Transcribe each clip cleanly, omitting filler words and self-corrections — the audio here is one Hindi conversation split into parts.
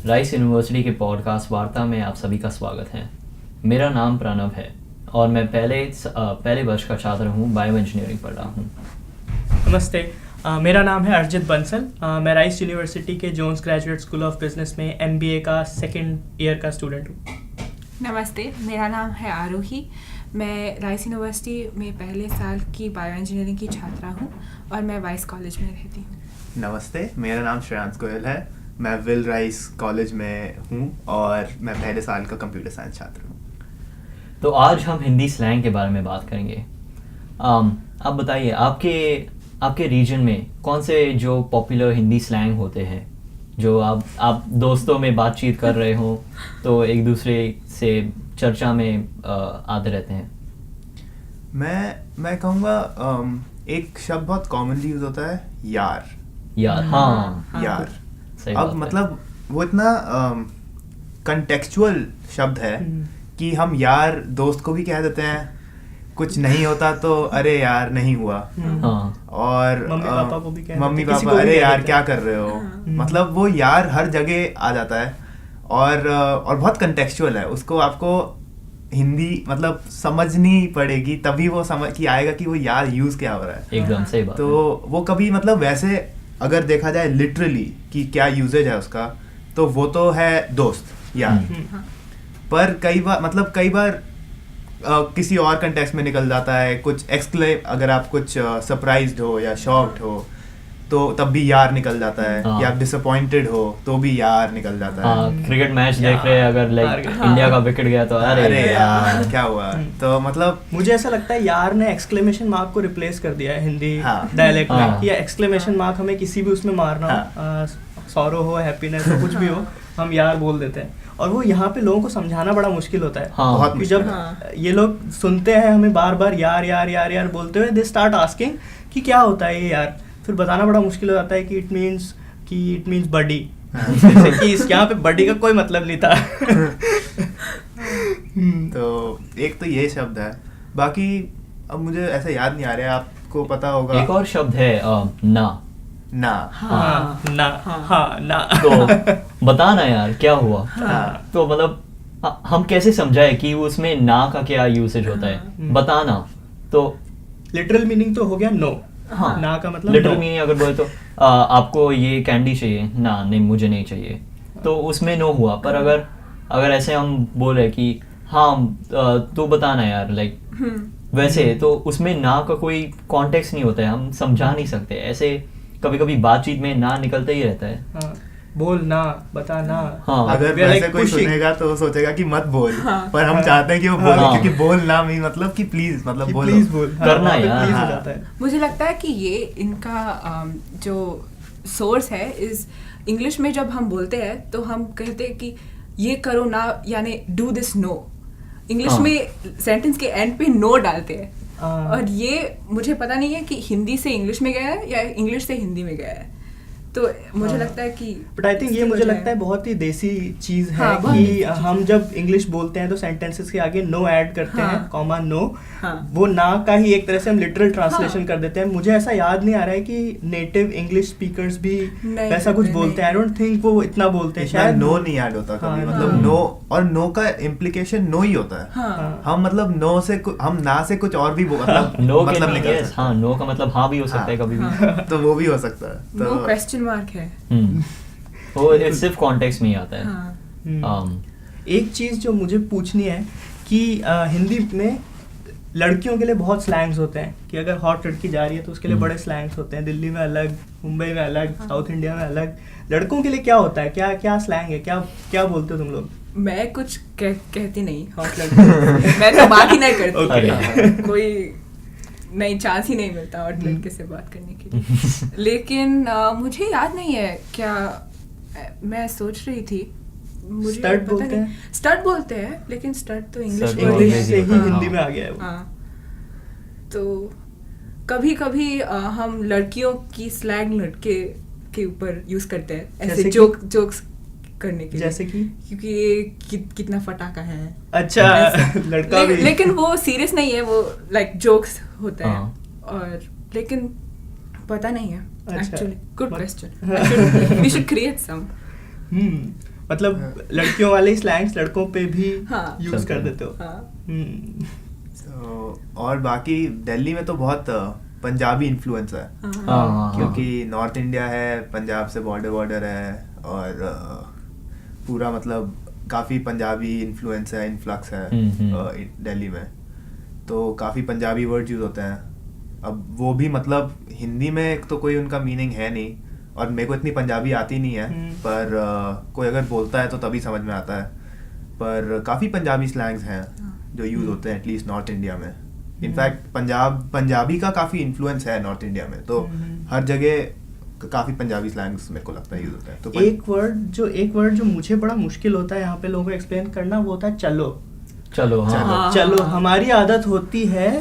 राइस यूनिवर्सिटी के पॉडकास्ट वार्ता में आप सभी का स्वागत है। मेरा नाम प्रणव है और मैं पहले वर्ष का छात्र हूँ, बायो इंजीनियरिंग पढ़ रहा हूँ। नमस्ते, मेरा नाम है अर्जित बंसल। मैं राइस यूनिवर्सिटी के Jones graduate school of business में MBA का सेकेंड ईयर का स्टूडेंट हूँ। नमस्ते, मेरा नाम है आरोही। मैं राइस यूनिवर्सिटी में पहले साल की बायो इंजीनियरिंग की छात्रा हूँ और मैं वाइस कॉलेज में रहती हूँ। नमस्ते, मेरा नाम श्रेयांश गोयल है। मैं विल राइस कॉलेज में हूँ और मैं पहले साल का कंप्यूटर साइंस छात्र हूँ। तो आज हम हिंदी स्लैंग के बारे में बात करेंगे। आप बताइए, आपके रीजन में कौन से जो पॉपुलर हिंदी स्लैंग होते हैं जो आप दोस्तों में बातचीत कर रहे हो तो एक दूसरे से चर्चा में आते रहते हैं? मैं कहूँगा एक शब्द बहुत कॉमनली यूज होता है, यार। हाँ यार। सही अब बात है। मतलब वो इतना कंटेक्चुअल शब्द है कि हम यार दोस्त को भी कह देते हैं, कुछ नहीं होता तो अरे यार नहीं हुआ। हाँ, और मम्मी पापा को भी कह मम्मी देते हैं, किसी पापा को भी अरे कह यार देते क्या हैं। कर रहे हो। मतलब वो यार हर जगह आ जाता है और बहुत कंटेक्चुअल है। उसको आपको हिंदी मतलब समझनी पड़ेगी तभी वो समझ कि आएगा कि वो यार यूज क्या हो रहा है। एकदम सही बात तो है। वो कभी मतलब वैसे अगर देखा जाए लिटरली कि क्या यूजेज है उसका, तो वो तो है दोस्त यार। पर कई बार किसी और कंटेक्स्ट में निकल जाता है। कुछ एक्सक्लेम, अगर आप कुछ सरप्राइज्ड हो या शॉक्ड हो तो तब भी यार निकल जाता है। हाँ। या आप डिसअपॉइंटेड हो तो भी यार निकल जाता है। हाँ, क्रिकेट मैच देख रहे हैं, अगर लाइक हाँ। इंडिया का विकेट गया तो अरे यार क्या हुआ। तो मतलब मुझे ऐसा लगता है यार ने एक्सक्लेमेशन मार्क को रिप्लेस कर दिया है हिंदी हाँ। डायलेक्ट हाँ। में, कि एक्सक्लेमेशन मार्क हमें किसी भी उसमें मारना हो, सॉरो हो, हैप्पीनेस हो, कुछ भी हो, हम यार बोल देते हैं। और वो यहाँ पे लोगों को समझाना बड़ा मुश्किल होता है। हाँ, बहुत कि जब ये लोग सुनते हैं हमें बार बार यार यार यार यार बोलते हुए, दे स्टार्ट आस्किंग कि क्या होता है ये यार। फिर बताना बड़ा मुश्किल हो जाता है कि इट मीन्स बडी। जैसे कि यहाँ पे बडी का कोई मतलब नहीं था। तो एक तो ये शब्द है। बाकी अब मुझे ऐसे याद नहीं आ रहा है, आपको पता होगा। एक और शब्द है ना। ना तो बता ना यार क्या हुआ। हाँ। तो मतलब हम कैसे समझाए कि उसमें ना का क्या यूसेज होता है? बताना तो लिटरल मीनिंग तो हो गया नो। हाँ, ना का मतलब लिटरल no। मीनिंग अगर बोले तो आपको ये कैंडी चाहिए ना, नहीं मुझे नहीं चाहिए, तो उसमें नो हुआ। पर अगर ऐसे हम बोले कि हाँ तो बताना यार, लाइक वैसे तो उसमें ना का कोई कॉन्टेक्स्ट नहीं होता है, हम समझा नहीं सकते। ऐसे कभी कभी बातचीत में ना निकलता ही रहता है। हाँ, बोल ना, बता ना। हाँ, अगर We are वैसे like कोई pushing। सुनेगा तो वो सोचेगा कि मत बोल। हाँ। पर हम चाहते हैं कि वो बोले, हाँ। क्योंकि बोल ना भी मतलब कि प्लीज, मतलब कि बोलो। प्लीज बोल। करना वहाँ पे यार। प्लीज हो हाँ। जाता है। मुझे लगता है कि ये इनका जो सोर्स है इस इंग्लिश में जब हम बोलते हैं तो हम कहते हैं कि ये करो ना, यानी डू दिस नो। इंग्लिश हाँ। में सेंटेंस के एंड पे नो डालते हैं। हाँ। और ये मुझे पता नहीं है कि हिंदी से इंग्लिश में गया है या इंग्लिश से हिंदी में गया है। तो मुझे लगता है कि बट आई थिंक ये इसकी मुझे वजह लगता है बहुत ही देसी चीज है। हाँ, बहुत कि देसी चीज़ हम जब इंग्लिश बोलते हैं तो सेंटेंसेस के आगे नो ऐड करते हाँ। हैं, कॉमा नो। हाँ। वो ना का ही एक तरह से हम लिटरल ट्रांसलेशन हाँ। कर देते हैं। मुझे ऐसा याद नहीं आ रहा है कि नेटिव इंग्लिश स्पीकर्स भी नहीं वैसा कुछ करते, बोलते हैं। आई नहीं। डोंट थिंक वो इतना बोलते हैं इतना शायद। नो नहीं ऐड होता कभी। हाँ, मतलब हाँ। नो, और नो का इम्प्लीकेशन नो ही होता है। हाँ। हम मतलब नो से हम ना से कुछ और भी मतलब नो के मतलब नहीं, निकल yes, सकता हाँ, नो का मतलब हाँ भी हो सकता है हाँ। कभी भी। हाँ। तो वो भी हो सकता है। नो तो क्वेश्चन मार्क है। वो सिर्फ कॉन्टेक्स्ट में ही आता है। हाँ। एक चीज जो मुझे पूछनी है कि हिंदी में लड़कियों के लिए बहुत स्लैंग्स होते हैं कि अगर हॉट लड़की जा रही है तो उसके लिए बड़े स्लैंग्स होते हैं। दिल्ली में अलग, मुंबई में अलग, साउथ इंडिया में अलग। लड़कों के लिए क्या होता है? क्या क्या स्लैंग है? क्या क्या बोलते हो तुम लोग? मैं कुछ कहती नहीं हॉट लड़के। मैं तो बात ही नहीं करती। Okay. कोई नहीं, चांस ही नहीं मिलता हॉट लड़के से बात करने के लिए। लेकिन मुझे याद नहीं है क्या। मैं सोच रही थी, मुझे स्टड पता बोलते नहीं। हैं? स्टड बोलते हैं, लेकिन स्टड तो इंग्लिश स्टड वर्ड इंग्लिश है। से ही हाँ। हिंदी में आ गया है वो। हाँ। तो कभी कभी हम लड़कियों की स्लैंग लड़के के ऊपर यूज करते हैं, जैसे ऐसे कि? जोक्स करने के लिए। जैसे कि क्योंकि ये कितना फटाका है। अच्छा, ऐसा। लड़का भी। लेकिन वो सीरियस नहीं है, वो लाइक जोक्स होता है। हाँ। और लेकिन पता नहीं है अच्छा। Actually. Good But- question. We should create some. मतलब लड़कियों वाले स्लैंग्स लड़कों पे भी हाँ। यूज कर देते हो। हाँ। और बाकी दिल्ली में तो बहुत पंजाबी इन्फ्लुएंस है, हाँ, क्योंकि नॉर्थ इंडिया है, पंजाब से बॉर्डर है, और पूरा मतलब काफ़ी पंजाबी इन्फ्लुएंस है, इन्फ्लक्स है दिल्ली में, तो काफ़ी पंजाबी वर्ड यूज़ होते हैं। अब वो भी मतलब हिंदी में एक तो कोई उनका मीनिंग है नहीं, और मेरे को इतनी पंजाबी आती नहीं है, पर कोई अगर बोलता है तो तभी समझ में आता है। पर काफ़ी पंजाबी स्लैंग्स हैं जो यूज़ होते हैं एटलीस्ट नॉर्थ इंडिया में। इनफैक्ट पंजाबी का काफ़ी इन्फ्लुएंस है नॉर्थ इंडिया में, तो हर जगह काफ़ी पंजाबी स्लैंग्स मेरे को लगता है यूज़ होता है। तो एक वर्ड जो मुझे बड़ा मुश्किल होता है यहाँ पे लोगों को एक्सप्लेन करना, वो होता है चलो। चलो, हाँ, चलो हमारी आदत होती है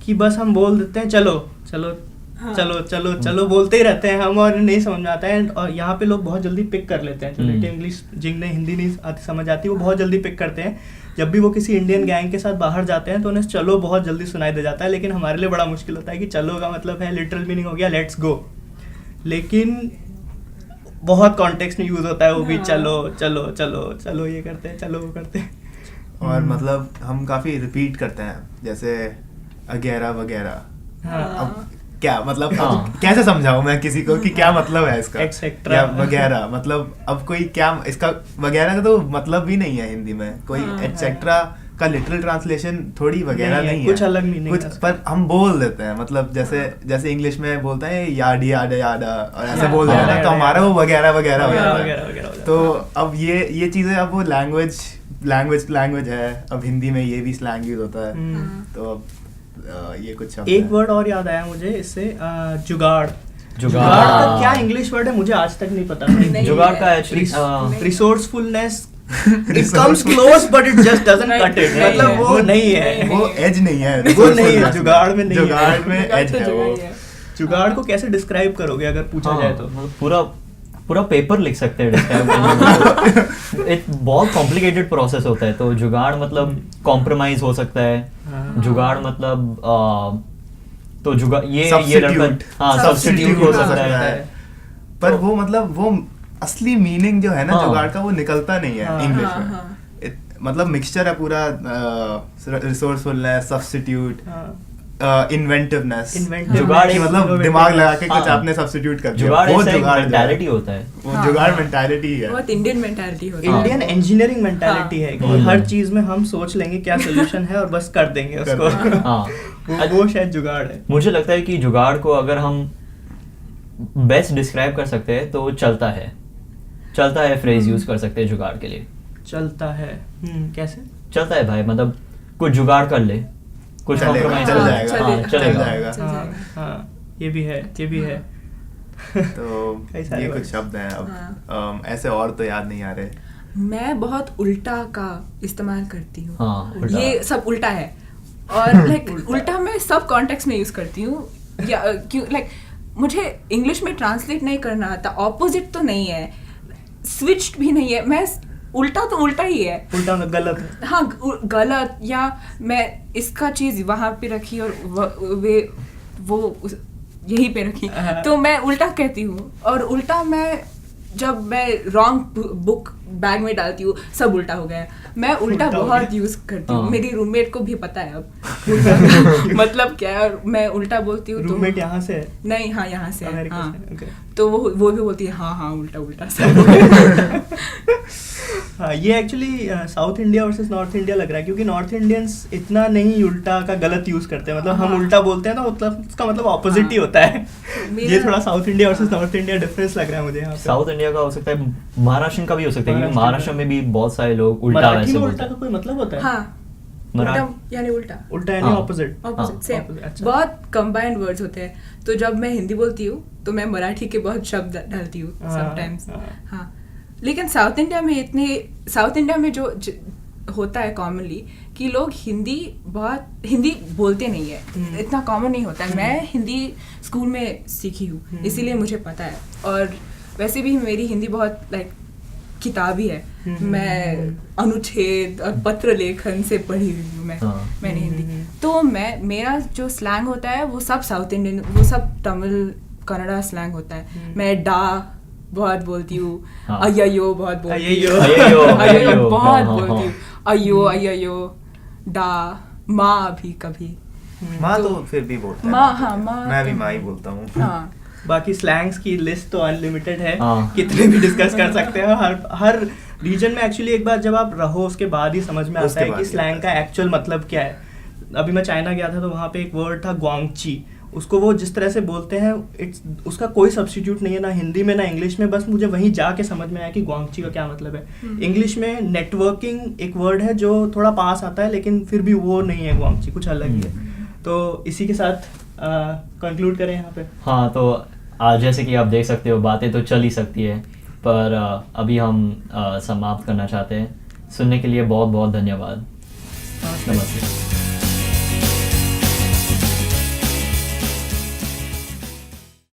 कि बस हम बोल देते हैं चलो चलो चलो चलो चलो, बोलते ही रहते हैं हम, और नहीं समझ में आता है। और यहाँ पे लोग बहुत जल्दी पिक कर लेते हैं, जो नेटिव इंग्लिश जिन्हें हिंदी नहीं आती समझ आती वो बहुत जल्दी पिक करते हैं। जब भी वो किसी इंडियन गैंग के साथ बाहर जाते हैं तो उन्हें चलो बहुत जल्दी सुनाई दे जाता है, लेकिन हमारे लिए बड़ा मुश्किल होता है कि चलो का मतलब है लिटरल मीनिंग हो गया लेट्स गो, लेकिन बहुत कॉन्टेक्स्ट में यूज होता है वो भी, चलो चलो चलो चलो ये करते हैं, चलो वो करते हैं। और मतलब हम काफ़ी रिपीट करते हैं, जैसे वगैरह वगैरह। हाँ। अब क्या मतलब कैसे समझाऊं मैं किसी को कि क्या मतलब है इसका, एक्सेट्रा या वगैरह मतलब अब कोई क्या इसका वगैरह का तो मतलब भी नहीं है हिंदी में, कोई एक्सेट्रा का लिटरल ट्रांसलेशन थोड़ी वगैरह नहीं है, कुछ अलग मीनिंग कुछ, पर हम बोल देते हैं, मतलब जैसे इंग्लिश में बोलते हैं याडी याडा याडा और ऐसे बोल देते हैं, तो हमारा वो वगैरह वगैरह हो जाता है। तो अब ये चीजें, अब वो लैंग्वेज है, अब हिंदी में ये भी स्लैंग यूज होता है, तो अब ये कुछ शब्द एक है। वर्ड और याद आया मुझे इससे, जुगाड़ का क्या इंग्लिश वर्ड है मुझे आज तक नहीं पता। जुगाड़ का actually resourcefulness, it comes close but it just doesn't cut it, मतलब वो नहीं है, वो एज नहीं है, वो नहीं है, जुगाड़ में नहीं है, जुगाड़ में एज है वो। जुगाड़ को कैसे डिस्क्राइब करोगे अगर पूछा जाए तो? पूरा पेपर लिख सकते हैं डिस्क्राइब करने। एक बहुत कॉम्प्लिकेटेड प्रोसेस होता है, तो जुगाड़ मतलब कॉम्प्रोमाइज हो सकता है, जुगाड़ मतलब तो जुगाड़ ये लड़का सब्स्टिट्यूट हो सकता है, पर वो मतलब वो असली मीनिंग जो है ना जुगाड़ का वो निकलता नहीं है इंग्लिश में। मतलब मिक्सचर है पूरा, रिसोर्सफुलनेस, सब्स्टिट्यूट, इन्वेंटिवनेस, जुगाड़ की मतलब दिमाग लगा के कुछ आपने सब्स्टिट्यूट कर दिया, जुगाड़ वो एक जुगाड़ मेंटालिटी होता है, वो जुगाड़ मेंटालिटी है, बहुत इंडियन मेंटालिटी होती है, इंडियन इंजीनियरिंग मेंटालिटी है कि हर चीज में हम सोच लेंगे क्या सोल्यूशन है और बस कर देंगे उसको। वो शायद जुगाड़ है। मुझे लगता है कि जुगाड़ को अगर हम बेस्ट डिस्क्राइब कर सकते हैं तो चलता है फ्रेज यूज कर सकते हैं जुगाड़ के लिए। चलता है, कैसे चलता है भाई, मतलब कुछ जुगाड़ कर ले, कुछ कॉम्प्रोमाइज चल जाएगा। हाँ, ये भी है। तो ये कुछ शब्द हैं, अब ऐसे और तो याद नहीं आ रहे। मैं बहुत उल्टा का इस्तेमाल करती हूँ। हाँ, ये सब उल्टा है, और लाइक उल्टा मैं सब कॉन्टेक्स्ट में यूज करती हूँ, या क्यों लाइक मुझे इंग्लिश में ट्रांसलेट नहीं करना आता, ऑपोजिट तो नहीं है, स्विच्ड भी नहीं है, मैं उल्टा तो उल्टा ही है, उल्टा में गलत है। हाँ गलत, या मैं इसका चीज वहां पे रखी और वो यहीं पे रखी, तो मैं उल्टा कहती हूँ। और उल्टा जब मैं रॉन्ग बुक बैग में डालती हूँ सब उल्टा हो गया। मैं उल्टा बहुत यूज करती हूँ, मेरी रूममेट को भी पता है अब उल्टा मतलब क्या है, और मैं उल्टा बोलती हूँ। रूममेट यहाँ से है? नहीं, हाँ यहाँ से है, हाँ। okay. तो वो भी बोलती है हाँ उल्टा सब। हाँ, ये actually south India versus north India लग रहा है, क्योंकि नॉर्थ इंडियंस इतना नहीं उल्टा का गलत यूज करते हैं, मतलब हम उल्टा बोलते हैं तो मतलब उसका मतलब ऑपोजिट ही होता है। ये थोड़ा south India versus north India difference लग रहा है मुझे यहाँ पे। साउथ इंडिया का हो सकता है, महाराष्ट्र का भी हो सकता है, क्योंकि महाराष्ट्र में भी बहुत सारे लोग उल्टा वैसे बोलते हैं। उल्टा का कोई मतलब होता है? हाँ, यानी उल्टा यानी ऑपोजिट सेम, बहुत कंबाइंड वर्ड्स होते हैं। तो जब मैं हिंदी बोलती हूँ तो मैं मराठी के बहुत शब्द डालती हूँ समटाइम्स। हाँ, लेकिन साउथ इंडिया में जो होता है कॉमनली कि लोग हिंदी बोलते नहीं है, इतना कॉमन नहीं होता है। मैं हिंदी स्कूल में सीखी हूँ, इसीलिए मुझे पता है। और वैसे भी मेरी हिंदी बहुत लाइक किताबी है, मैं अनुच्छेद और पत्र लेखन से पढ़ी हुई हूँ मैंने हिंदी। तो मेरा जो स्लैंग होता है वो सब साउथ इंडियन, वो सब तमिल कन्नड़ा स्लैंग होता है। मैं बहुत बोलती हूँ, हाँ। अय्यो बहुत बोलती अय्यो। हूँ, अय्यो, अय्यो अय्यो, बहुत हाँ, बोलती हाँ। हूँ, अय्यो अय्यो, डा, माँ भी कभी, माँ तो फिर भी बोलता है। माँ, हाँ, माँ मैं भी तो- माँ ही बोलता हूँ। हाँ बाकी स्लैंग्स की लिस्ट तो अनलिमिटेड है, हाँ। कितने भी डिस्कस कर सकते हैं। हर रीजन में एक्चुअली एक बार जब आप रहो उसके बाद ही समझ में आता उसके है बाद कि ही स्लैंग आता का है। एक्चुअल मतलब क्या है। अभी मैं चाइना गया था तो वहाँ पे एक वर्ड था ग्वांगची, उसको वो जिस तरह से बोलते हैं इट्स उसका कोई सब्स्टिट्यूट नहीं है, ना हिंदी में ना इंग्लिश में। बस मुझे वहीं जाके समझ में आया कि ग्वांगची का क्या मतलब है। इंग्लिश में नेटवर्किंग एक वर्ड है जो थोड़ा पास आता है, लेकिन फिर भी वो नहीं है ग्वांगची, कुछ अलग ही है। तो इसी के साथ कंक्लूड करें यहाँ पे। हाँ, तो आज जैसे कि आप देख सकते हो बातें तो चल ही सकती है, पर अभी हम समाप्त करना चाहते हैं। सुनने के लिए बहुत बहुत धन्यवाद। नमस्ते।